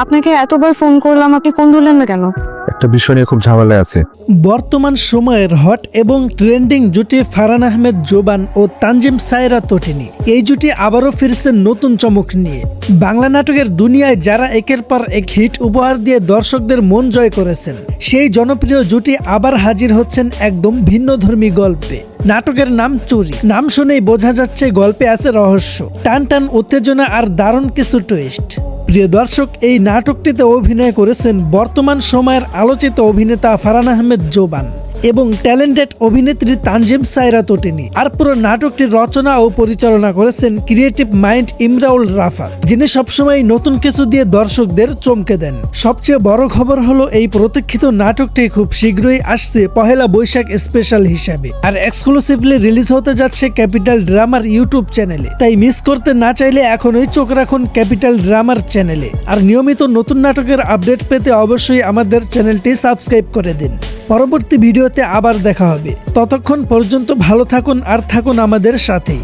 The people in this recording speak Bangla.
আপনাকে এতবার ফোন করলাম, আপনি ফোন ধরলেন না কেন? একটা বিষয় নিয়ে খুব ঝামেলায় আছে। বর্তমান সময়ের হট এবং ট্রেন্ডিং জুটি ফারহান আহমেদ জোবান ও তানজিম সায়রা তটিনী। এই জুটি আবারও ফিরছেন নতুন চমক নিয়ে। বাংলা নাটকের দুনিয়ায় যারা একের পর এক হিট উপহার দিয়ে দর্শকদের মন জয় করেছেন, সেই জনপ্রিয় জুটি আবার হাজির হচ্ছেন একদম ভিন্নধর্মী গল্পে। নাটকের নাম চুরি। নাম শুনেই বোঝা যাচ্ছে গল্পে আছে রহস্য, টান টান উত্তেজনা আর দারুণ কিছু টুইস্ট। প্রিয় দর্শক, এই নাটকটিতে অভিনয় করেছেন বর্তমান সময়ের আলোচিত অভিনেতা ফারহান আহমেদ জোবান এবং ট্যালেন্টেড অভিনেত্রী তানজিম সায়রা তটিনী। আর পুরো নাটকটির রচনা ও পরিচালনা করেছেন ক্রিয়েটিভ মাইন্ড ইমরাউল রাফাত, যিনি সবসময় নতুন কিছু দিয়ে দর্শকদের চমকে দেন। সবচেয়ে বড় খবর হলো এই প্রতীক্ষিত নাটকটি খুব শীঘ্রই আসছে পহেলা বৈশাখ স্পেশাল হিসাবে, আর এক্সক্লুসিভলি রিলিজ হতে যাচ্ছে ক্যাপিটাল ড্রামার ইউটিউব চ্যানেলে। তাই মিস করতে না চাইলে এখনই চোখ রাখুন ক্যাপিটাল ড্রামার চ্যানেলে। আর নিয়মিত নতুন নাটকের আপডেট পেতে অবশ্যই আমাদের চ্যানেলটি সাবস্ক্রাইব করে দিন। পরবর্তী ভিডিওতে আবার দেখা হবে। ততক্ষণ পর্যন্ত ভালো থাকুন আর থাকুন আমাদের সাথেই।